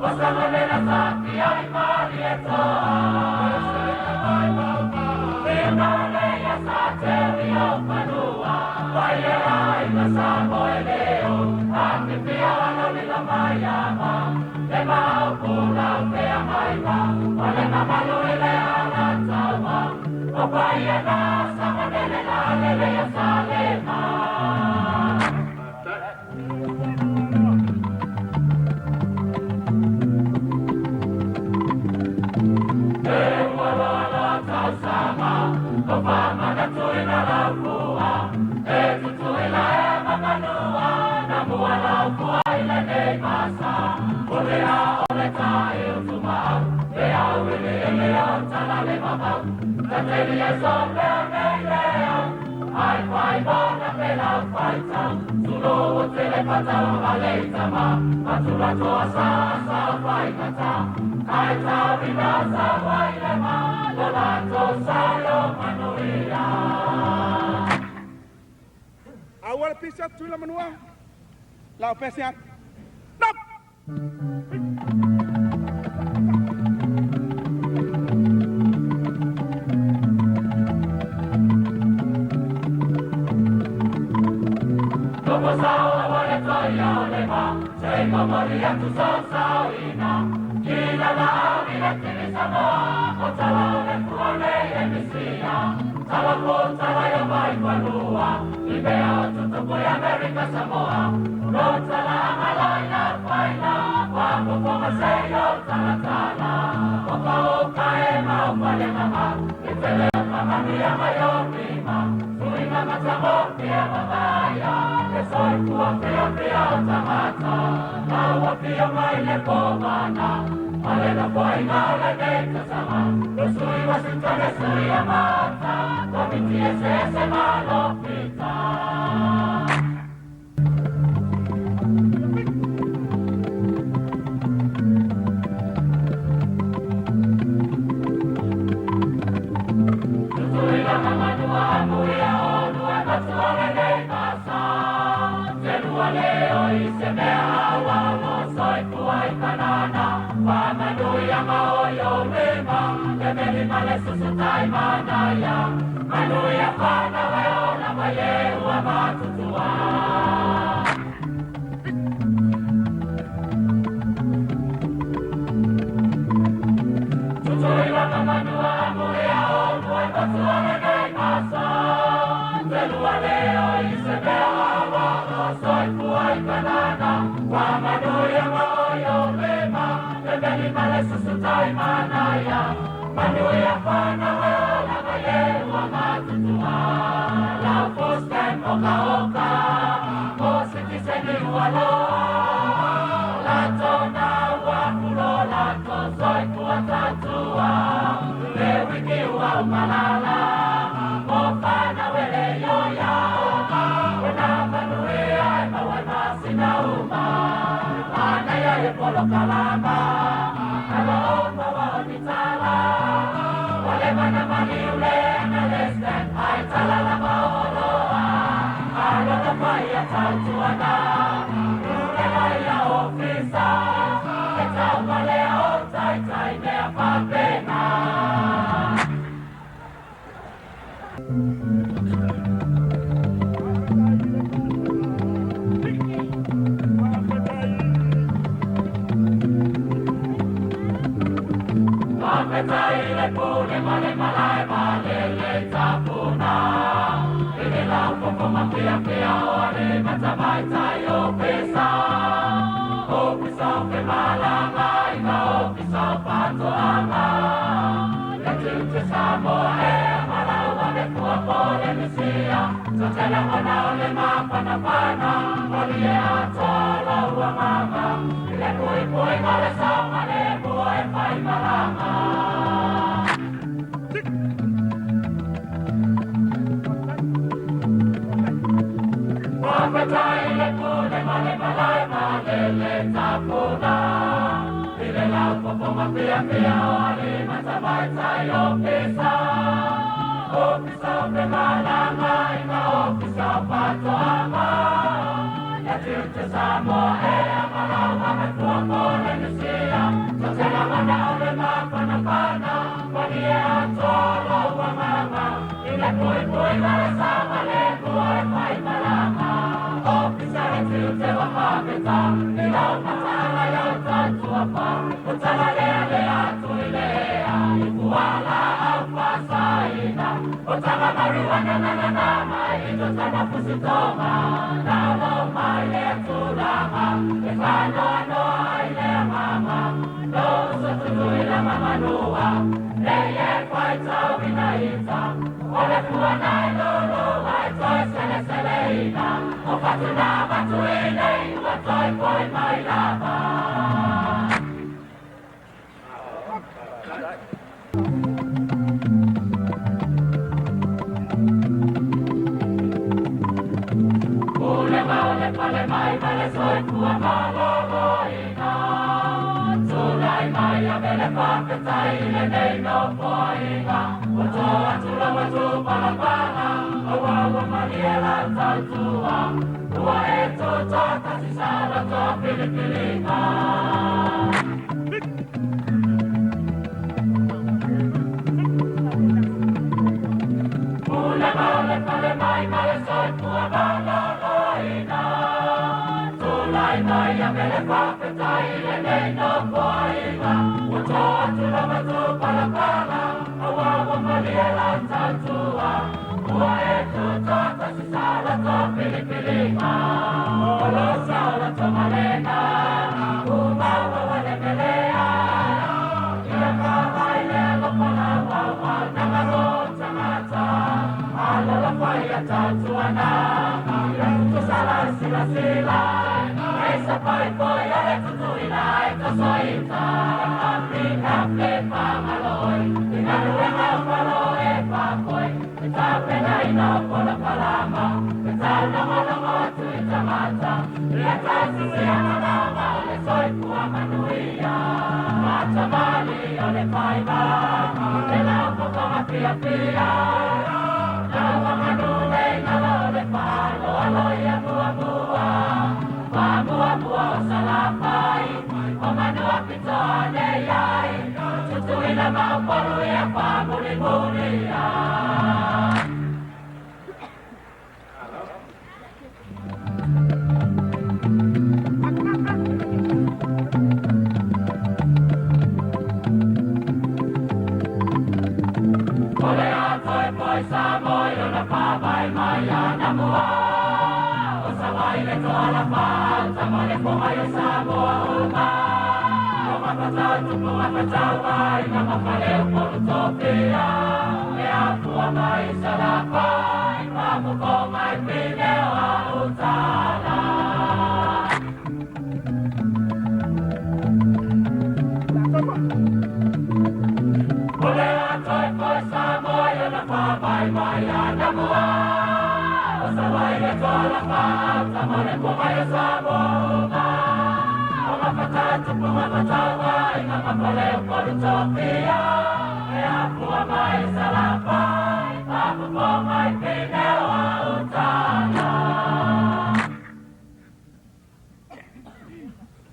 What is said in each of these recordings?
Osa manena sa ti ai mari e toa Awal pisat sudah menua, lau pesiat, stop.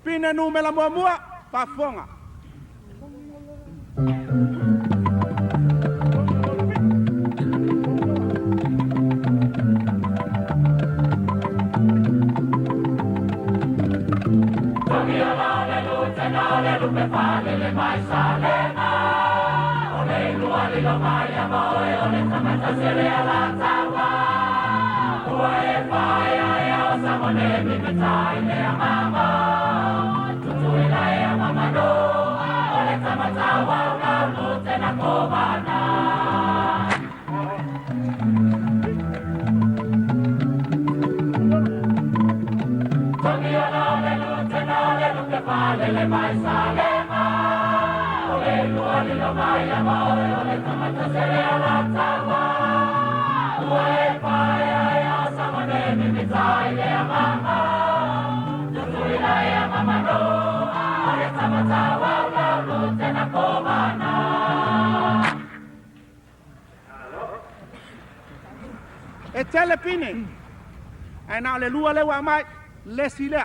Pina numela mua pafonga. E tele pine. E na le lua le wa mai le sile.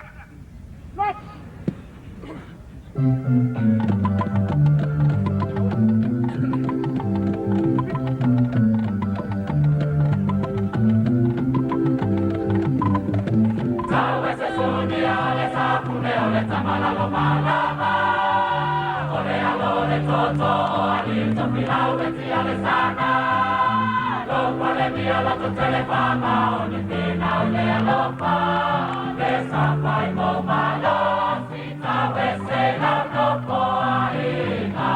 Tawe se sunia le sa toto alito pilaueti ale sana. Lopa le mia la to telefama oni pina ole alopa. Esa pai mo malo sita wese la lopo aina.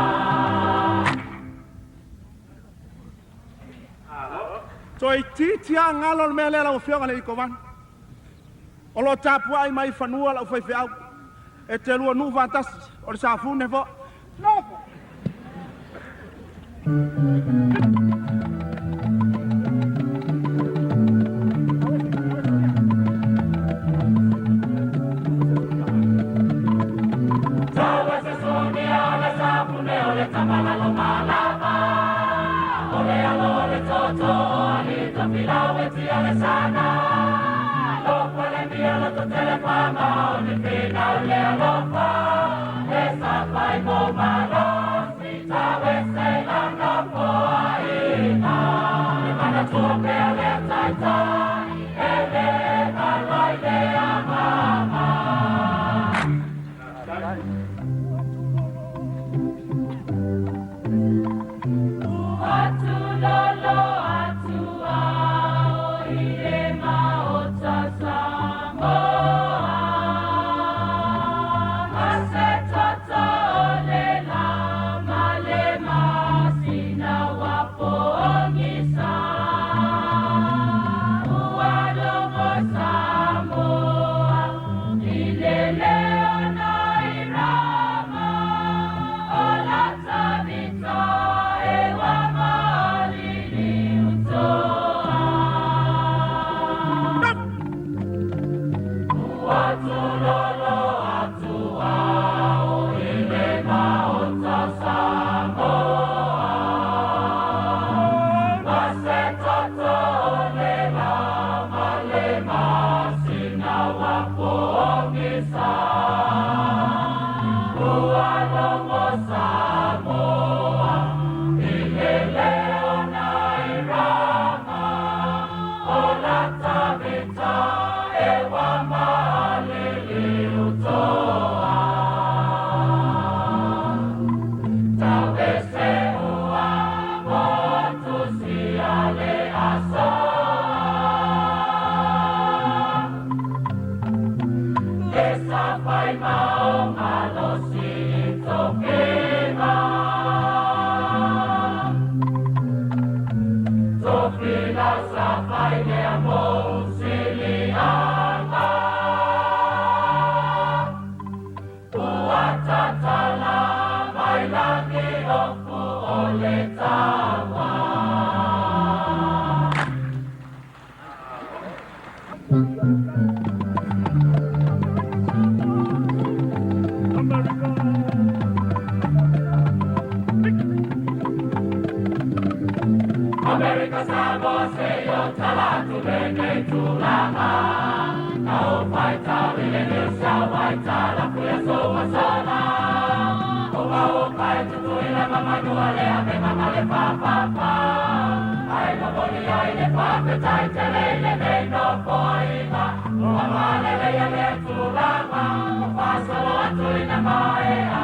Toi titia ngalo mele la ofionga le ikovan. Olo tapu ai mai fanua la foi feau. E te lua nu vantas o sa fune fo. No. Tawa se soni ala sa fune ole tamala lo malama. Ole alore toto ali to pilaueti ale sana. Lopa le mia la to telefama oni pina ole alopa. Esa pai mo malo sita wese la lopo aina. E mana tua pe ale taitai. Ele aloi le amama. Atu lolo atu ao ile maota Samoa. Mase toto le lama le masina wapo ongisa. Ualomo Samoa ile leona irama. Ola tabita ewa malili utoa. Atu lolo atu ao ile maota Samoa. Mase toto le lama le masina wapo ongisa. Ualomo Samoa ile leona irama. Ola tabita ewa malili utoa. Tawese ua motu siale asoa. Esa pai mao malo si tokema. Tofila sa pai le amo silianga. Uatatala mai langi ofu ole tawa. America Samoa seyo talatu bene tulama. Nao paita wile nilsa waita la kuya soa sola. Oga okai tutu ila mama nuale ame mama le pa pa pa. Ai maboni ai le pa pe tai te le me no poima. Mama le le tulama. Paso lo atu ina maea.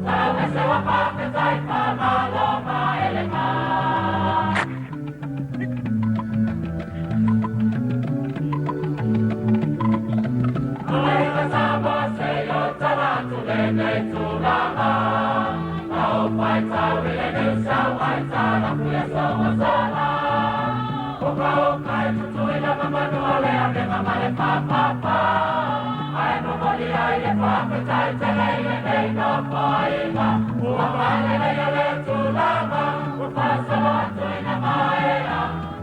Tau ese wa pa pe tai pa malo maele ma. America Samoa seyo talatu bene tulama. Nao paita wile nilsa waita la kuya soa sola. Oka okai tutu ila mama nuale ame mama le pa pa pa. Ai nobody ai le pa pe tai te le me no poima. Uama le tulama. Upasa watu ina maea.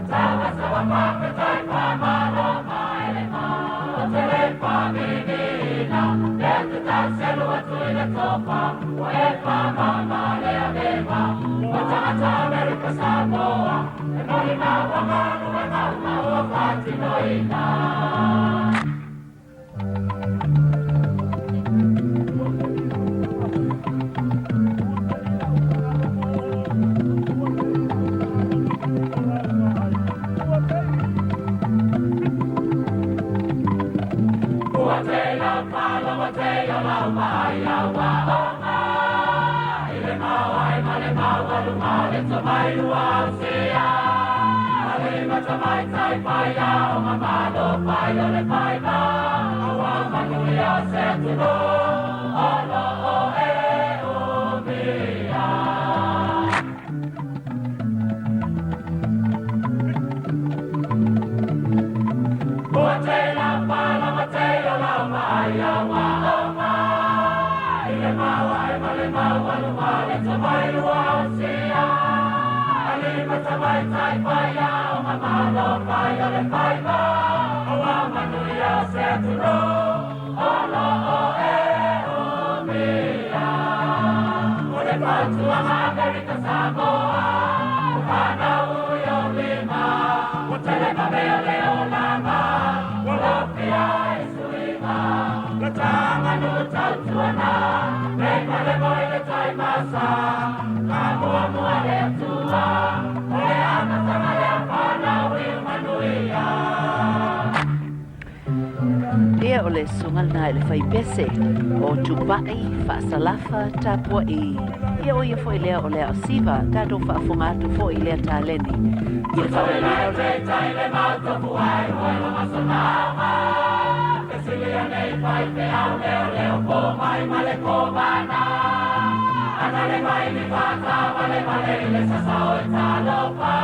Tawa sawa pa pe tai pa malo maele ma. Otele pa minina. Dente ta selu atu ina topa. Oe pa mama le amema. Otangata America Samoa. E morina wanganu e mauma o pati noina. Mateo la mai awa ona ile mawa mai male mawalu male to mai luausia. Alima to mai tai pai a o mamalo pai o le pai ba. Awa manuia se tuno o lo o e o mia. Ua te la pala ma te o la mai a wa o mai. Ile mawa e male mawalu male to mai luausia. Alima to mai tai pai a o mamalo pai o le pai ba. Awa manuia se tuno o lo o e o mia. O le patua ma America Samoa. Upana uyo lima. O tele ma mea leo lama. O lopia e suima. La tanga no tautuana. Leima le moi le tai masa. Ka mua mua le atua. O le ana tanga le apana ui manuia. Ia o le sungal na le fai pese o tupai whaasalafa tapua i. Ia o ia foi lea o lea o siva, tato whaafungatu fo i lea tāleni. Ia Tau e lai te tai le mātopu ai hoi o masonama. Ke silia nei pai te au leo leo po mai male ko mana. Ana le mai ni whata wale wale le sasao e talopa.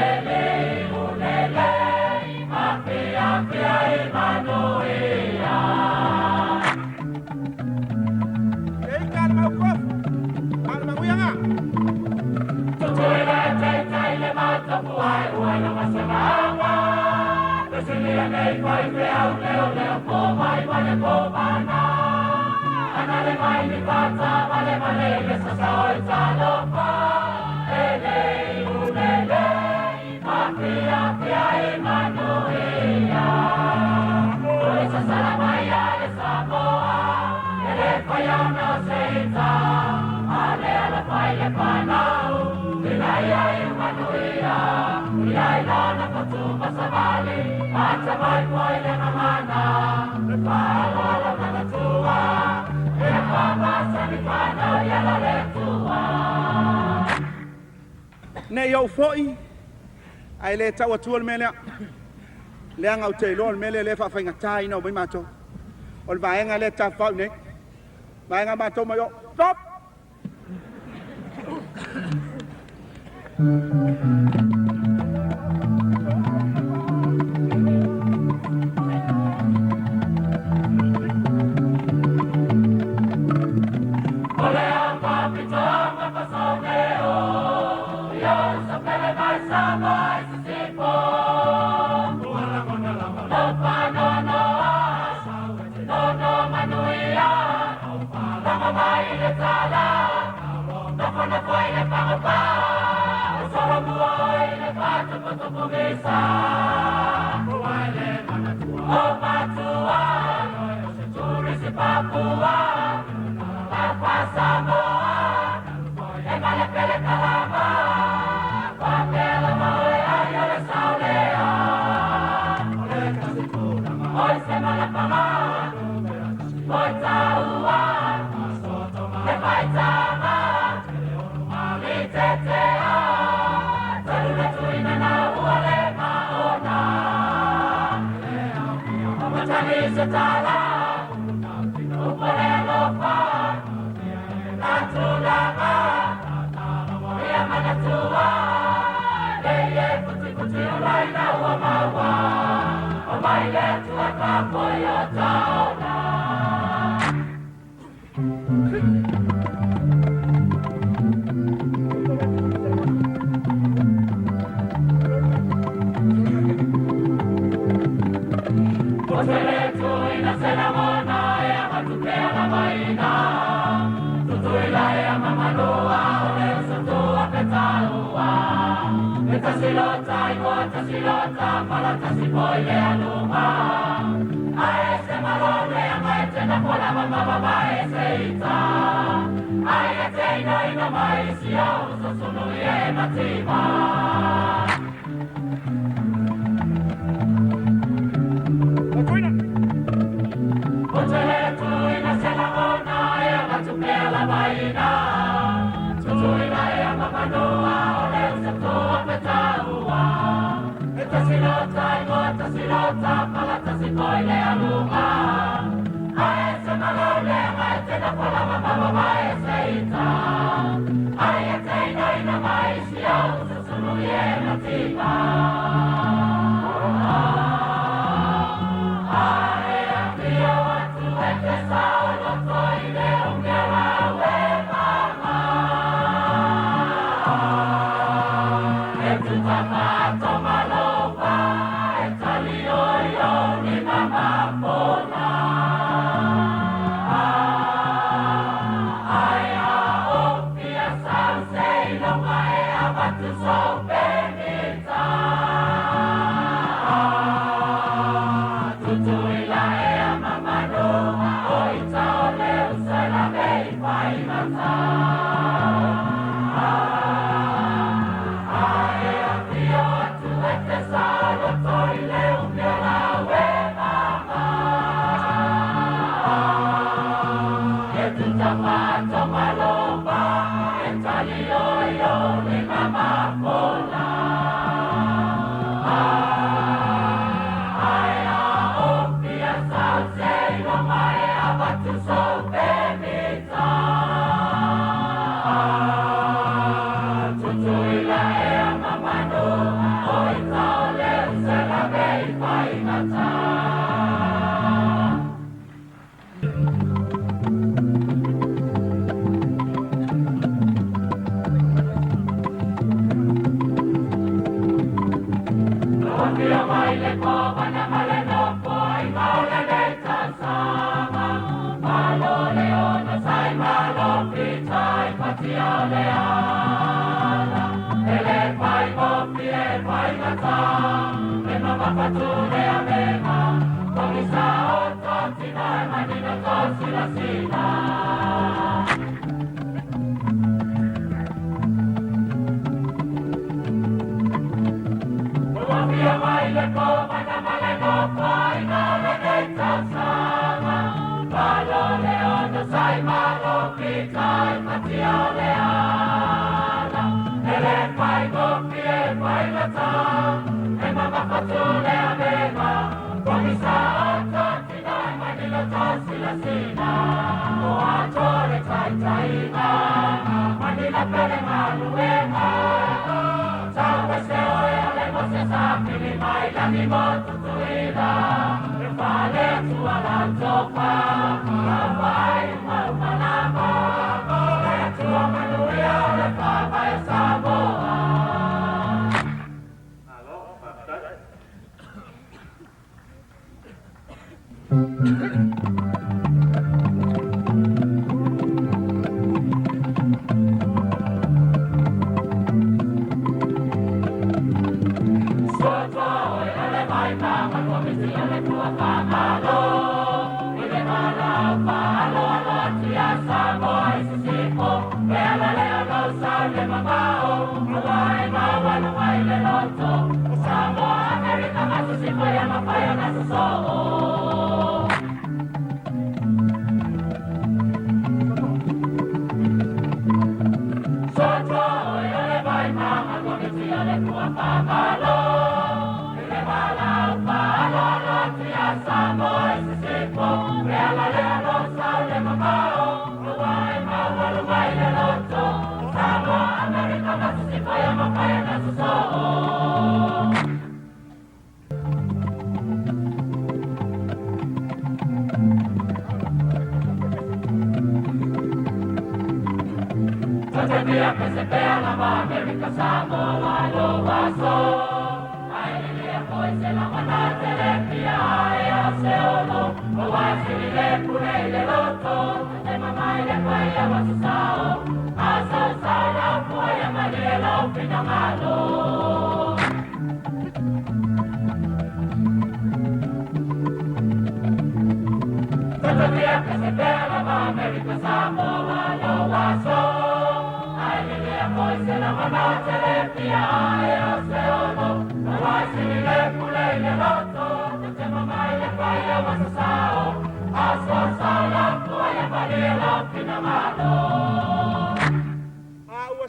E lei unele, mapia pia i manuia. Ei kana mau kofu. Kana mau ia nga. Tutuila te tai le mātopu ai hoi o masonama. Ke silia nei pai te au leo leo po mai male ko mana. Ana le mai ni whata wale wale le sasao e talopa. E lei unele, mapia pia i manuia. Ule sasala mai a le Samoa. E le whai au no seita. A le ala whai le whanau. Ilai ai manuia. Ilai lana patu masavali. Ata mai poi le mamana. Le whalo ala manatua. E a whamasa ni whanau iala le tua. Nei au foi. Ai le tau atua le mele. Le anga o te ilo le mele le whawhainga tai no mai mato. O le vaenga le ta whau nei. Vaenga mato mai o. Stop! Ole a papitonga pasoneo. Yo sapele mai sama e sisipo. Lopa no no a. No no manuia. Lama mai le tala. Noko na koi le pangapa. Solo muoi le pato pato pumisa. Muoi le manatua. O matua. Turi si papua. La Samoa. E male pele kalama. Papela maoi ai ole saulea. Ole kasikuna ma. Oi se mala pama. Oi taua. Le pai tama. Li tetea. Taruna tuina na uale maona. Matani se tala. Upale lopa. Natulama. Ia manatua. Leye puti puti ulai na uamawa. O mai le tua kapo yo taona. Potele tu ina se la mona e a matupea la maina. Tutuila e a mamanoa o le usotua petaua. Peta silota i wata silota palata si poi le aluma. A ese malone a maete na pola mama mai seita. Ai e te ino mai si au so sunu e matima. Potele tu ina se la mona e a matupea la maina.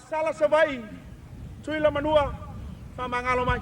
Sala savai, tui la manua, fa mangalo mai.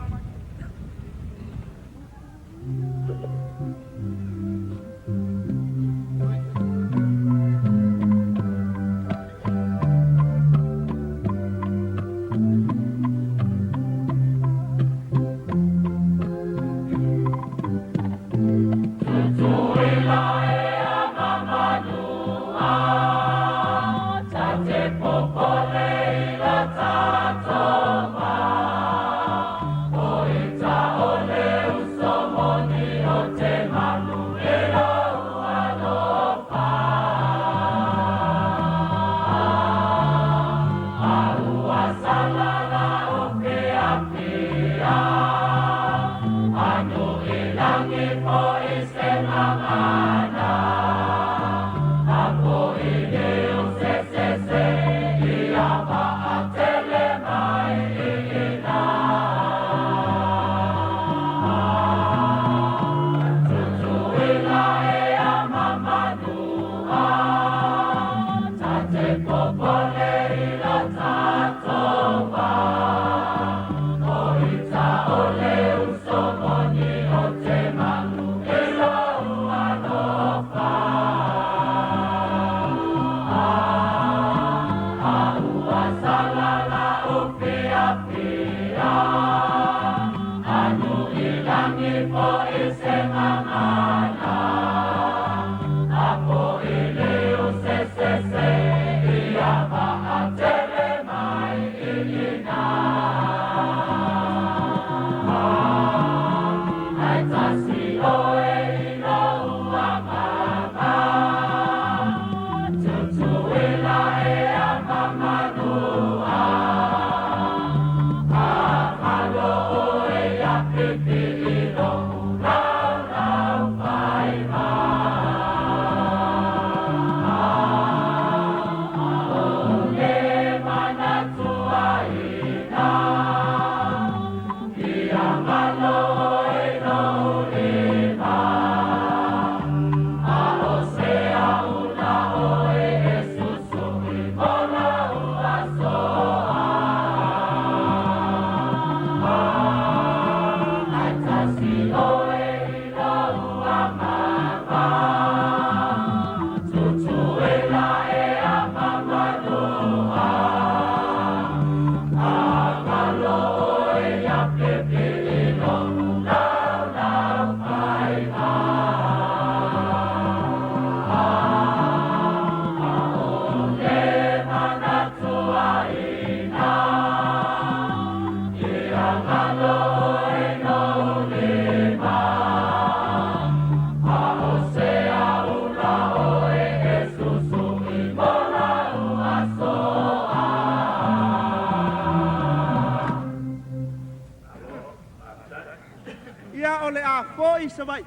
La foi se vai.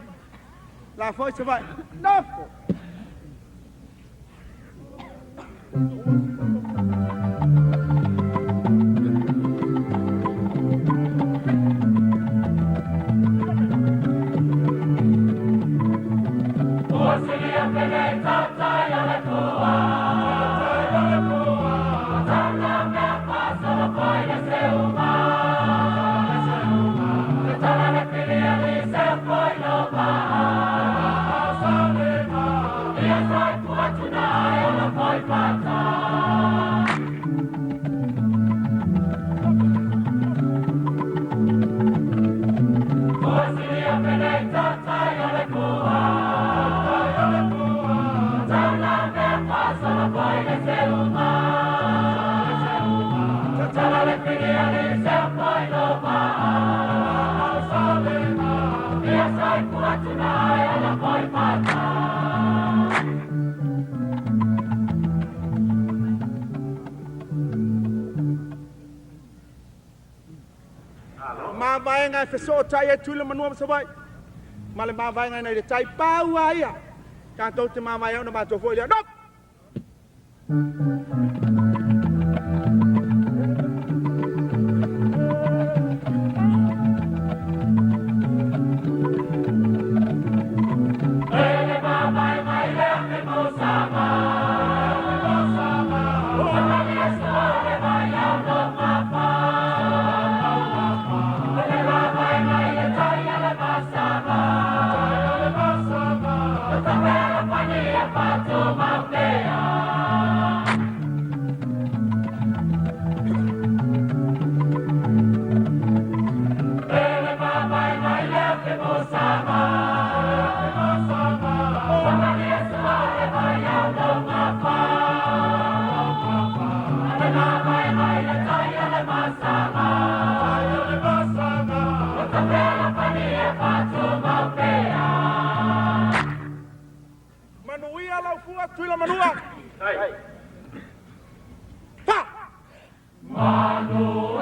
La foi se vai. Nofo. Ma vai ngai fe so tai e tula manua sa vai. Ma le ma vai ngai nei tai pau ai. Ka to te ma vai ona ma to foi le. Dok. Manuia lau fua tuila manua. Pa. Manu